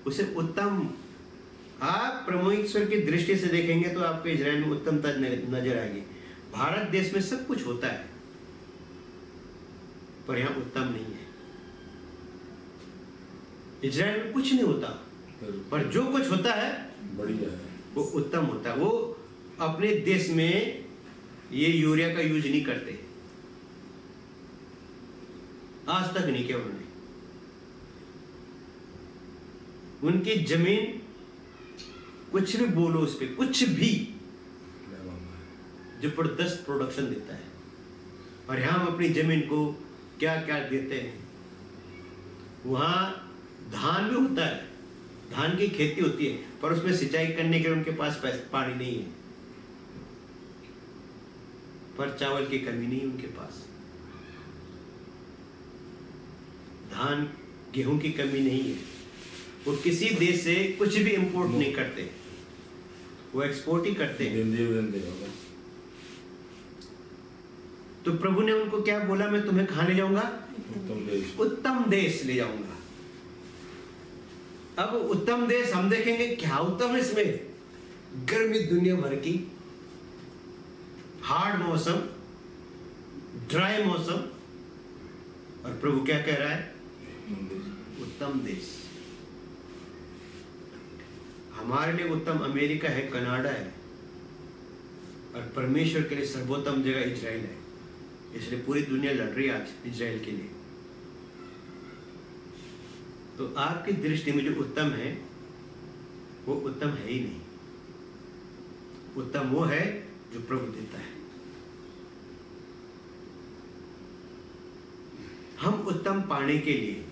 उसे उत्तम, आप परमेश्वर की दृष्टि से देखेंगे तो आपको इजराइल में उत्तमता नजर आएगी। भारत देश में सब कुछ होता है, पर यहाँ उत्तम नहीं है। इजराइल में कुछ नहीं होता, पर जो कुछ होता है बढ़िया है, वो उत्तम होता है। वो अपने देश में ये यूरिया का यूज नहीं करते, आज तक नहीं किया उन्होंने। उनकी जमीन, कुछ भी बोलो उस पर, कुछ भी जबरदस्त प्रोडक्शन देता है। और यहां हम अपनी जमीन को क्या क्या देते हैं। वहां धान भी होता है, धान की खेती होती है, पर उसमें सिंचाई करने के लिए उनके पास पानी नहीं है। पर चावल की कमी नहीं उनके पास। धान गेहूं की कमी नहीं है। वो किसी देश से कुछ भी इंपोर्ट नहीं करते, वो एक्सपोर्ट ही करते हैं। होगा। तो प्रभु ने उनको क्या बोला, मैं तुम्हें कहाँ ले जाऊंगा? उत्तम उत्तम देश। देश ले जाऊंगा। अब उत्तम देश हम देखेंगे क्या उत्तम है इसमें? गर्मी दुनिया भर की, हार्ड मौसम, ड्राई मौसम, और प्रभु क्या कह रहा है? उत्तम देश। हमारे लिए उत्तम अमेरिका है, कनाडा है, और परमेश्वर के लिए सर्वोत्तम जगह इजराइल है। इसलिए पूरी दुनिया लड़ रही है आज इजराइल के लिए। तो आपकी दृष्टि में जो उत्तम है वो उत्तम है ही नहीं। उत्तम वो है जो प्रभु देता है। हम उत्तम पाने के लिए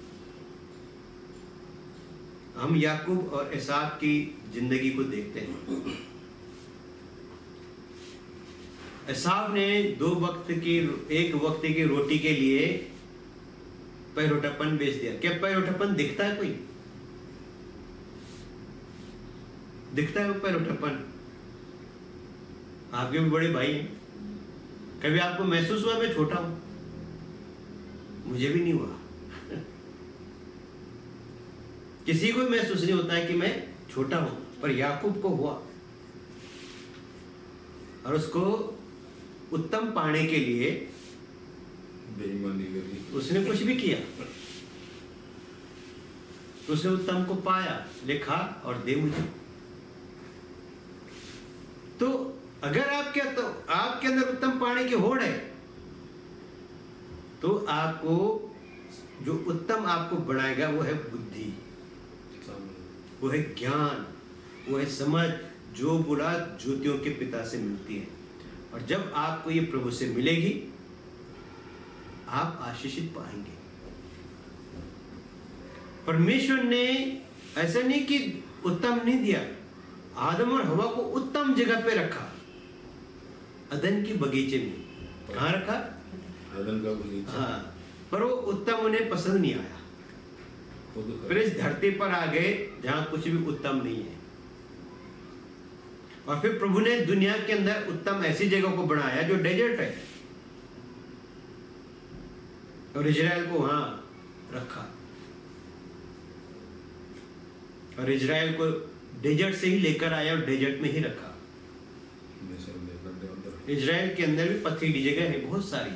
हम याकूब और एसाव की जिंदगी को देखते हैं। एसाव ने एक वक्त की रोटी के लिए पैरोटापन बेच दिया। क्या पैरोटापन दिखता है? कोई दिखता है वो पैरोटापन? आपके भी बड़े भाई हैं, कभी आपको महसूस हुआ मैं छोटा हूं? मुझे भी नहीं हुआ। किसी को महसूस नहीं होता है कि मैं छोटा हूं, पर याकूब को हुआ, और उसको उत्तम पाने के लिए बेईमानी करी, उसने कुछ भी किया। उसने उत्तम को पाया, लिखा और दे मुझे। तो अगर आपके अंदर उत्तम पाने की होड़ है, तो आपको जो उत्तम आपको बनाएगा वो है बुद्धि, वो है ज्ञान, वो है समझ, जो बुरा ज्योतियों के पिता से मिलती है। और जब आपको ये प्रभु से मिलेगी, आप आशीषित पाएंगे। परमेश्वर ने ऐसा नहीं कि उत्तम नहीं दिया, आदम और हवा को उत्तम जगह पे रखा, अदन की बगीचे में। कहाँ रखा? अदन का बगीचा। हाँ, पर वो उत्तम उन्हें पसंद नहीं आया। फिर इस धरती पर आ गए जहां कुछ भी उत्तम नहीं है। और फिर प्रभु ने दुनिया के अंदर उत्तम ऐसी जगह को बनाया जो डेजर्ट है, और इजराइल को वहां रखा। और इजराइल को डेजर्ट से ही लेकर आया और डेजर्ट में ही रखा। इजराइल के अंदर भी पथरीली जगह है बहुत सारी,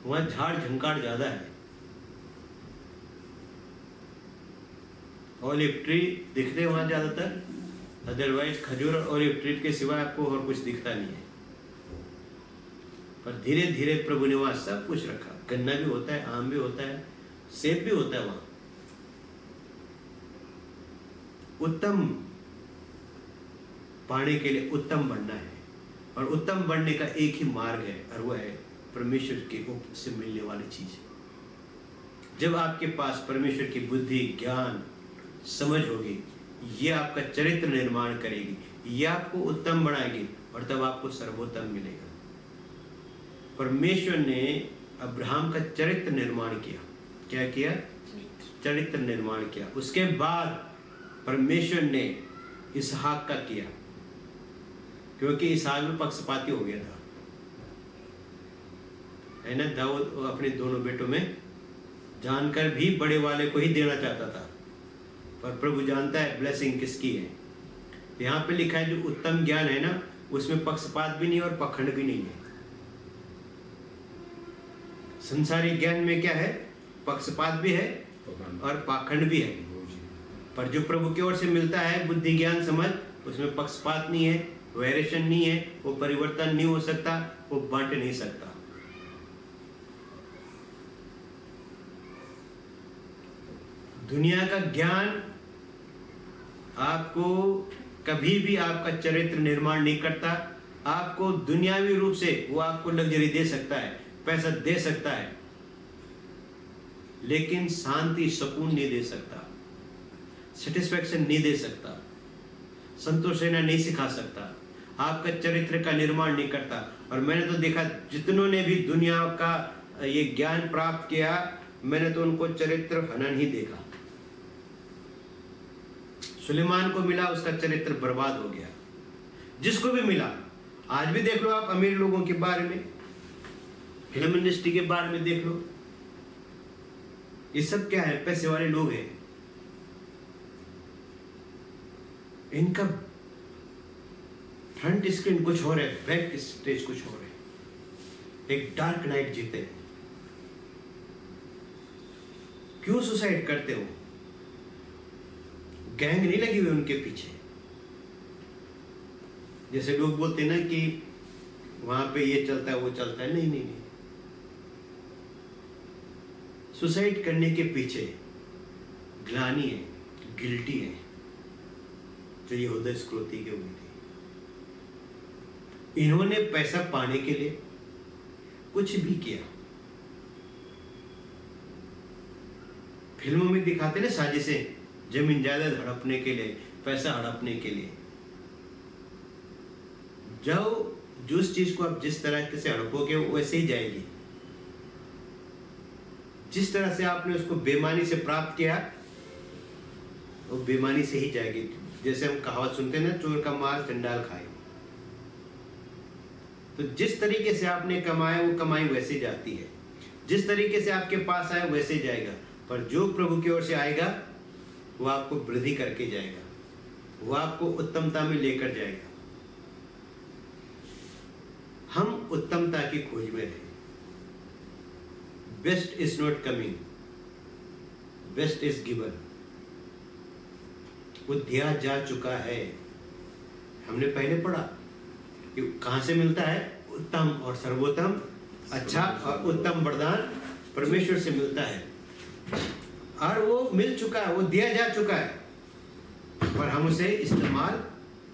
वहां झाड़ झंकाड़ ज्यादा है। ऑलिव ट्री दिखते वहां ज्यादातर, अदरवाइज खजूर और ऑलिव ट्री के सिवा आपको और कुछ दिखता नहीं है। पर धीरे धीरे प्रभु ने वहां सब कुछ रखा। गन्ना भी होता है, आम भी होता है, सेब भी होता है वहां। उत्तम पाने के लिए उत्तम बनना है, और उत्तम बनने का एक ही मार्ग है, और वह है परमेश्वर के से मिलने वाली चीज। जब आपके पास परमेश्वर की बुद्धि, ज्ञान, समझ होगी, ये आपका चरित्र निर्माण करेगी, ये आपको उत्तम बनाएगी, और तब आपको सर्वोत्तम मिलेगा। परमेश्वर ने अब्राहम का चरित्र निर्माण किया। क्या किया? चरित्र निर्माण किया। उसके बाद परमेश्वर ने इसहाक का किया, क्योंकि इसहाक में पक्षपाती हो गया था, है ना। दाऊद अपने दोनों बेटों में जानकर भी बड़े वाले को ही देना चाहता था, पर प्रभु जानता है ब्लेसिंग किसकी है। यहाँ पे लिखा है जो उत्तम ज्ञान है ना, उसमें पक्षपात भी नहीं और पखंड भी नहीं है। संसारी ज्ञान में क्या है? पक्षपात भी है और पाखंड भी है। पर जो प्रभु की ओर से मिलता है बुद्धि, ज्ञान, समझ, उसमें पक्षपात नहीं है, वेरिएशन नहीं है, वो परिवर्तन नहीं हो सकता, वो बांट नहीं सकता। दुनिया का ज्ञान आपको कभी भी आपका चरित्र निर्माण नहीं करता। आपको दुनियावी रूप से वो आपको लग्जरी दे सकता है, पैसा दे सकता है, लेकिन शांति, सुकून नहीं दे सकता, सेटिस्फैक्शन नहीं दे सकता, संतोष रहना नहीं सिखा सकता, आपका चरित्र का निर्माण नहीं करता। और मैंने तो देखा जितनों ने भी दुनिया का ये ज्ञान प्राप्त किया, मैंने तो उनको चरित्र हनन ही देखा। सुलेमान को मिला, उसका चरित्र बर्बाद हो गया। जिसको भी मिला, आज भी देख लो आप अमीर लोगों के बारे में, फिल्म इंडस्ट्री के बारे में देख लो, ये सब क्या है? पैसे वाले लोग हैं। इनका फ्रंट स्क्रीन कुछ हो रहा है, बैक स्टेज कुछ हो रहा है। एक डार्क नाइट जीते। क्यों सुसाइड करते हो? गैंग नहीं लगी हुई उनके पीछे। जैसे लोग बोलते हैं ना कि वहां पे ये चलता है वो चलता है, नहीं नहीं नहीं। सुसाइड करने के पीछे ग्लानि है, गिल्टी है, जो यहूदा इस्करियोती के हुई थी। इन्होंने पैसा पाने के लिए कुछ भी किया। फिल्मों में दिखाते ना साजिशें, जमीन जायदाद हड़पने के लिए, पैसा हड़पने के लिए। जो जिस चीज को आप जिस तरह से हड़पोगे वो वैसे ही जाएगी। जिस तरह से आपने उसको बेईमानी से प्राप्त किया, वो बेईमानी से ही जाएगी। जैसे हम कहावत सुनते हैं ना, चोर का माल चंडाल खाए। तो जिस तरीके से आपने कमाया वो कमाई वैसे जाती है। जिस तरीके से आपके पास आया वैसे जाएगा। पर जो प्रभु की ओर से आएगा वो आपको वृद्धि करके जाएगा, वो आपको उत्तमता में लेकर जाएगा। हम उत्तमता की खोज में रहे। Best is not coming, best is given. वो दिया जा चुका है। हमने पहले पढ़ा कि कहां से मिलता है? उत्तम और सर्वोत्तम, अच्छा और उत्तम वरदान परमेश्वर से मिलता है। और वो मिल चुका है, वो दिया जा चुका है, पर हम उसे इस्तेमाल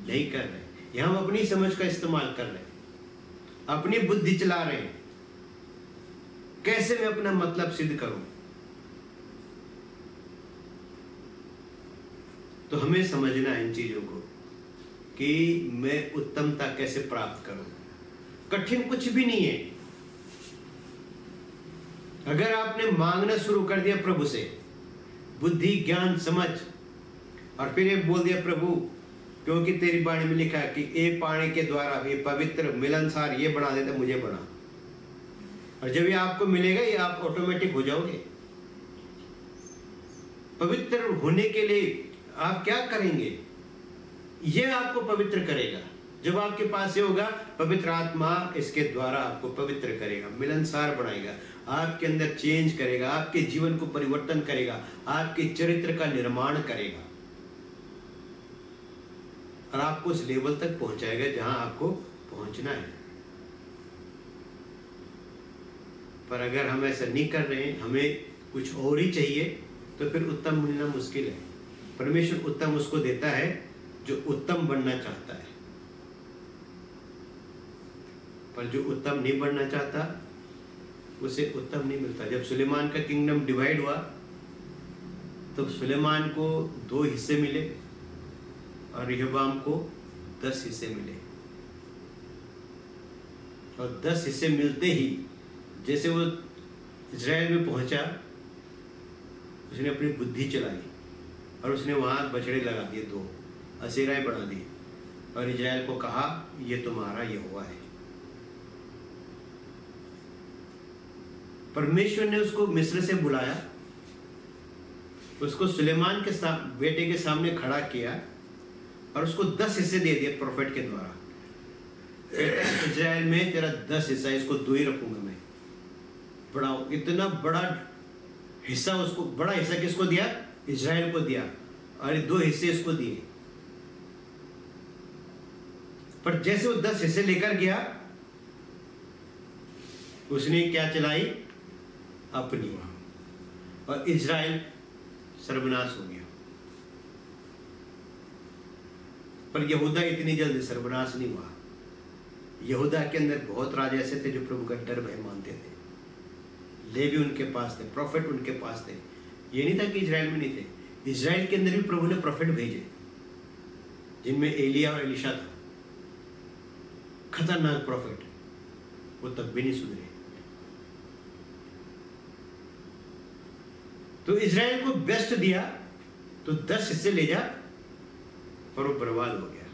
नहीं कर रहे। या हम अपनी समझ का इस्तेमाल कर रहे हैं, अपनी बुद्धि चला रहे हैं। कैसे मैं अपना मतलब सिद्ध करूं? तो हमें समझना है इन चीजों को कि मैं उत्तमता कैसे प्राप्त करूं। कठिन कुछ भी नहीं है। अगर आपने मांगना शुरू कर दिया प्रभु से, बुद्धि ज्ञान समझ, और फिर ये बोल दिया प्रभु क्योंकि तेरी वाणी में लिखा है कि ए पानी के द्वारा ये पवित्र मिलनसार ये बना देता, मुझे बना। और जब ये आपको मिलेगा, ये आप ऑटोमेटिक हो जाओगे। पवित्र होने के लिए आप क्या करेंगे? ये आपको पवित्र करेगा। जब आपके पास ये होगा, पवित्र आत्मा इसके द्वारा आपको पवित्र करेगा, मिलनसार बनाएगा, आपके अंदर चेंज करेगा, आपके जीवन को परिवर्तन करेगा, आपके चरित्र का निर्माण करेगा और आपको उस लेवल तक पहुंचाएगा जहां आपको पहुंचना है। पर अगर हम ऐसा नहीं कर रहे हैं, हमें कुछ और ही चाहिए, तो फिर उत्तम मिलना मुश्किल है। परमेश्वर उत्तम उसको देता है जो उत्तम बनना चाहता है, पर जो उत्तम नहीं बनना चाहता उसे उत्तम नहीं मिलता। जब सुलेमान का किंगडम डिवाइड हुआ तो सुलेमान को 2 हिस्से मिले और रिहोबाम को 10 हिस्से मिले। और 10 हिस्से मिलते ही जैसे वो इज़राइल में पहुंचा, उसने अपनी बुद्धि चलाई और उसने वहां बछड़े लगा दिए, 2 असेराएं बना दी और इज़राइल को कहा ये तुम्हारा यहोवा है। परमेश्वर ने उसको मिस्र से बुलाया, उसको सुलेमान के बेटे के सामने खड़ा किया और उसको 10 हिस्से दे दिए प्रोफेट के द्वारा। इज़राइल में तेरा 10 हिस्सा, इसको 2 ही रखूंगा मैं। बड़ा इतना बड़ा हिस्सा उसको, बड़ा हिस्सा किसको दिया? इज़राइल को दिया, और 2 हिस्से इसको दिए। पर जैसे वो 10 हिस्से लेकर गया, उसने क्या चलाई? अपनी, और इज़राइल सर्वनाश हो गया। पर यहूदा इतनी जल्दी सर्वनाश नहीं हुआ। यहूदा के अंदर बहुत राजा ऐसे थे जो प्रभु का डर भय मानते थे। लेवी उनके पास थे, प्रॉफिट उनके पास थे। ये नहीं था कि इज़राइल में नहीं थे। इज़राइल के अंदर भी प्रभु ने प्रॉफिट भेजे, जिनमें एलिया और एलिशा था, खतरनाक प्रॉफिट। वो तब भी नहीं सुधरे। तो इजराइल को बेस्ट दिया तो 10 हिस्से ले जा, पर वो बर्बाद हो गया।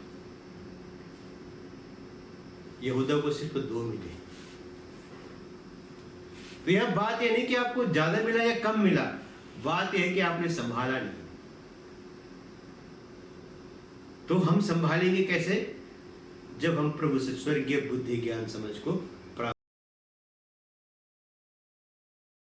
यहूदा को सिर्फ 2 मिले। तो यह बात यह नहीं कि आपको ज्यादा मिला या कम मिला, बात यह है कि आपने संभाला नहीं। तो हम संभालेंगे कैसे? जब हम प्रभु से स्वर्गीय बुद्धि ज्ञान समझ को